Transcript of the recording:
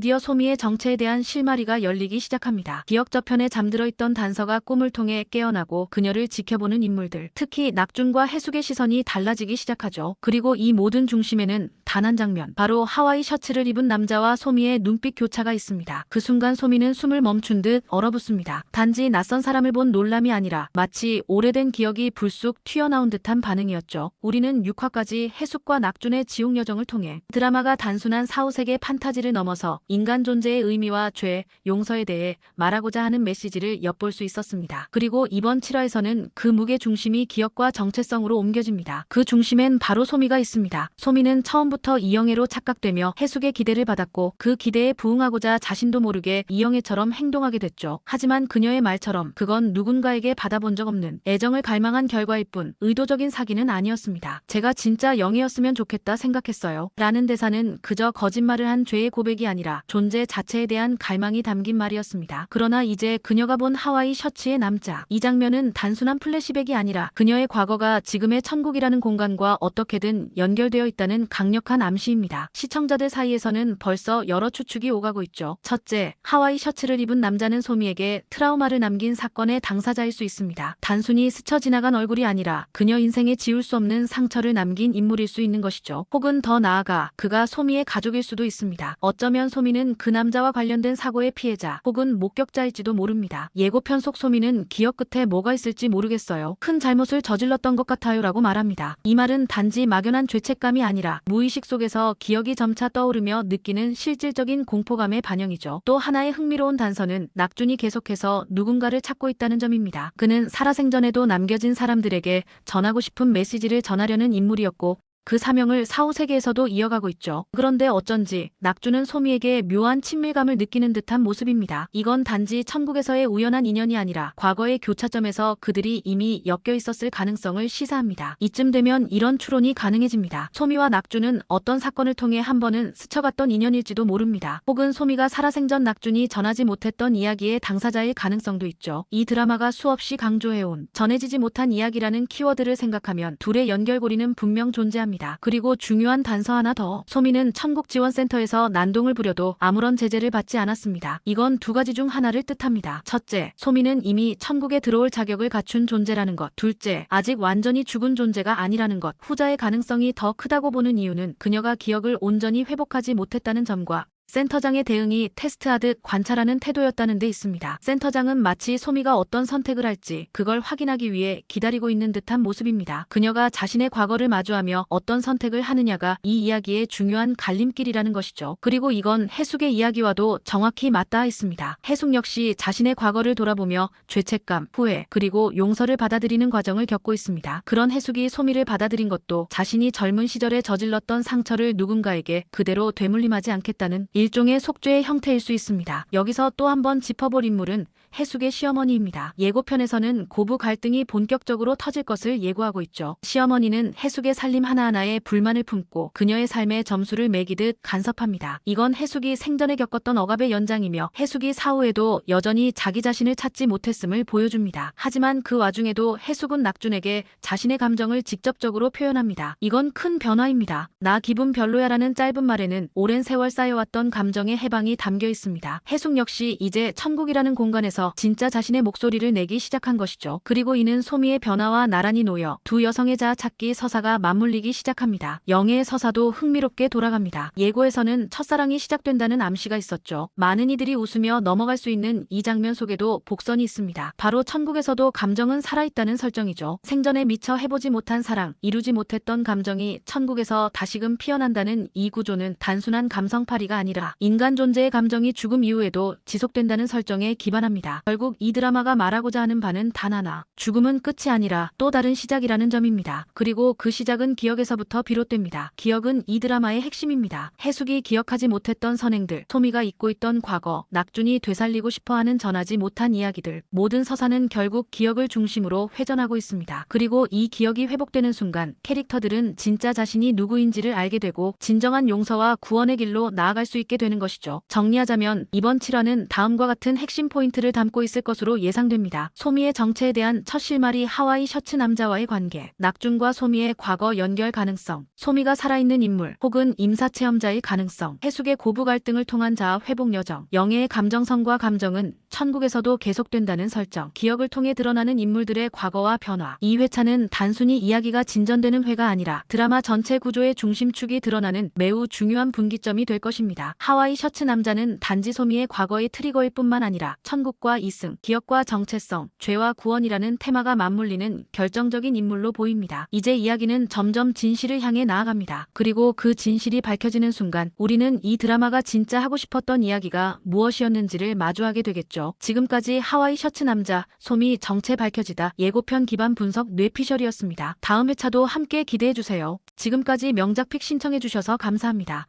드디어 소미의 정체에 대한 실마리가 열리기 시작합니다. 기억 저편에 잠들어 있던 단서가 꿈을 통해 깨어나고 그녀를 지켜보는 인물들, 특히 낙준과 해숙의 시선이 달라지기 시작하죠. 그리고 이 모든 중심에는 단 한 장면, 바로 하와이 셔츠를 입은 남자와 소미의 눈빛 교차가 있습니다. 그 순간 소미는 숨을 멈춘 듯 얼어붙습니다. 단지 낯선 사람을 본 놀람이 아니라 마치 오래된 기억이 불쑥 튀어나온 듯한 반응이었죠. 우리는 6화까지 해숙과 낙준의 지옥 여정을 통해 드라마가 단순한 사후세계 판타지를 넘어서 인간 존재의 의미와 죄, 용서에 대해 말하고자 하는 메시지를 엿볼 수 있었습니다. 그리고 이번 7화에서는 그 무게 중심이 기억과 정체성으로 옮겨집니다. 그 중심엔 바로 소미가 있습니다. 소미는 처음부터 이영애로 착각되며 해숙의 기대를 받았고 그 기대에 부응하고자 자신도 모르게 이영애처럼 행동하게 됐죠. 하지만 그녀의 말처럼 그건 누군가에게 받아본 적 없는 애정을 갈망한 결과일 뿐 의도적인 사기는 아니었습니다. 제가 진짜 영애였으면 좋겠다 생각했어요. 라는 대사는 그저 거짓말을 한 죄의 고백이 아니라 존재 자체에 대한 갈망이 담긴 말이었습니다. 그러나 이제 그녀가 본 하와이 셔츠의 남자, 이 장면은 단순한 플래시백이 아니라 그녀의 과거가 지금의 천국이라는 공간과 어떻게든 연결되어 있다는 강력한 암시입니다. 시청자들 사이에서는 벌써 여러 추측이 오가고 있죠. 첫째, 하와이 셔츠를 입은 남자는 소미에게 트라우마를 남긴 사건의 당사자일 수 있습니다. 단순히 스쳐 지나간 얼굴이 아니라 그녀 인생에 지울 수 없는 상처를 남긴 인물일 수 있는 것이죠. 혹은 더 나아가 그가 소미의 가족일 수도 있습니다. 어쩌면 소미는 그 남자와 관련된 사고의 피해자 혹은 목격자일지도 모릅니다. 예고편 속 소미는 기억 끝에 뭐가 있을지 모르겠어요. 큰 잘못을 저질렀던 것 같아요 라고 말합니다. 이 말은 단지 막연한 죄책감이 아니라 무의식 속에서 기억이 점차 떠오르며 느끼는 실질적인 공포감의 반영이죠. 또 하나의 흥미로운 단서는 낙준이 계속해서 누군가를 찾고 있다는 점입니다. 그는 살아생전에도 남겨진 사람들에게 전하고 싶은 메시지를 전하려는 인물이었고 그 사명을 사후세계에서도 이어가고 있죠. 그런데 어쩐지 낙준은 소미에게 묘한 친밀감을 느끼는 듯한 모습입니다. 이건 단지 천국에서의 우연한 인연이 아니라 과거의 교차점에서 그들이 이미 엮여 있었을 가능성을 시사합니다. 이쯤 되면 이런 추론이 가능해집니다. 소미와 낙준은 어떤 사건을 통해 한 번은 스쳐갔던 인연일지도 모릅니다. 혹은 소미가 살아생전 낙준이 전하지 못했던 이야기의 당사자일 가능성도 있죠. 이 드라마가 수없이 강조해온 전해지지 못한 이야기라는 키워드를 생각하면 둘의 연결고리는 분명 존재합니다. 그리고 중요한 단서 하나 더. 소미는 천국지원센터에서 난동을 부려도 아무런 제재를 받지 않았습니다. 이건 두 가지 중 하나를 뜻합니다. 첫째, 소미는 이미 천국에 들어올 자격을 갖춘 존재라는 것. 둘째, 아직 완전히 죽은 존재가 아니라는 것. 후자의 가능성이 더 크다고 보는 이유는 그녀가 기억을 온전히 회복하지 못했다는 점과 센터장의 대응이 테스트하듯 관찰하는 태도였다는 데 있습니다. 센터장은 마치 소미가 어떤 선택을 할지 그걸 확인하기 위해 기다리고 있는 듯한 모습입니다. 그녀가 자신의 과거를 마주하며 어떤 선택을 하느냐가 이 이야기의 중요한 갈림길이라는 것이죠. 그리고 이건 해숙의 이야기와도 정확히 맞닿아 있습니다. 해숙 역시 자신의 과거를 돌아보며 죄책감, 후회, 그리고 용서를 받아들이는 과정을 겪고 있습니다. 그런 해숙이 소미를 받아들인 것도 자신이 젊은 시절에 저질렀던 상처를 누군가에게 그대로 되물림하지 않겠다는 일종의 속죄의 형태일 수 있습니다. 여기서 또 한 번 짚어볼 인물은 해숙의 시어머니입니다. 예고편에서는 고부 갈등이 본격적으로 터질 것을 예고하고 있죠. 시어머니는 해숙의 살림 하나하나에 불만을 품고 그녀의 삶에 점수를 매기듯 간섭합니다. 이건 해숙이 생전에 겪었던 억압의 연장이며 해숙이 사후에도 여전히 자기 자신을 찾지 못했음을 보여줍니다. 하지만 그 와중에도 해숙은 낙준에게 자신의 감정을 직접적으로 표현합니다. 이건 큰 변화입니다. 나 기분 별로야라는 짧은 말에는 오랜 세월 쌓여왔던 감정의 해방이 담겨 있습니다. 해숙 역시 이제 천국이라는 공간에서 진짜 자신의 목소리를 내기 시작한 것이죠. 그리고 이는 소미의 변화와 나란히 놓여 두 여성의 자아 찾기 서사가 맞물리기 시작합니다. 영애의 서사도 흥미롭게 돌아갑니다. 예고에서는 첫사랑이 시작된다는 암시가 있었죠. 많은 이들이 웃으며 넘어갈 수 있는 이 장면 속에도 복선이 있습니다. 바로 천국에서도 감정은 살아있다는 설정이죠. 생전에 미처 해보지 못한 사랑, 이루지 못했던 감정이 천국에서 다시금 피어난다는 이 구조는 단순한 감성팔이가 아니라 인간 존재의 감정이 죽음 이후에도 지속된다는 설정에 기반합니다. 결국 이 드라마가 말하고자 하는 바는 단 하나, 죽음은 끝이 아니라 또 다른 시작이라는 점입니다. 그리고 그 시작은 기억에서부터 비롯됩니다. 기억은 이 드라마의 핵심입니다. 해숙이 기억하지 못했던 선행들, 소미가 잊고 있던 과거, 낙준이 되살리고 싶어하는 전하지 못한 이야기들, 모든 서사는 결국 기억을 중심으로 회전하고 있습니다. 그리고 이 기억이 회복되는 순간 캐릭터들은 진짜 자신이 누구인지를 알게 되고 진정한 용서와 구원의 길로 나아갈 수 있게 있게 되는 것이죠. 정리하자면 이번 7화는 다음과 같은 핵심 포인트를 담고 있을 것으로 예상됩니다. 소미의 정체에 대한 첫 실마리 하와이 셔츠 남자와의 관계, 낙준과 소미의 과거 연결 가능성, 소미가 살아있는 인물 혹은 임사체험자일 가능성, 해숙의 고부 갈등을 통한 자아 회복 여정, 영애의 감정선과 감정은 천국에서도 계속된다는 설정, 기억을 통해 드러나는 인물들의 과거와 변화. 이 회차는 단순히 이야기가 진전되는 회가 아니라 드라마 전체 구조의 중심축이 드러나는 매우 중요한 분기점이 될 것입니다. 하와이 셔츠 남자는 단지 소미의 과거의 트리거일 뿐만 아니라 천국과 이승, 기억과 정체성, 죄와 구원이라는 테마가 맞물리는 결정적인 인물로 보입니다. 이제 이야기는 점점 진실을 향해 나아갑니다. 그리고 그 진실이 밝혀지는 순간 우리는 이 드라마가 진짜 하고 싶었던 이야기가 무엇이었는지를 마주하게 되겠죠. 지금까지 하와이 셔츠 남자, 소미 정체 밝혀지다 예고편 기반 분석 뇌피셜이었습니다. 다음 회차도 함께 기대해주세요. 지금까지 명작픽 신청해주셔서 감사합니다.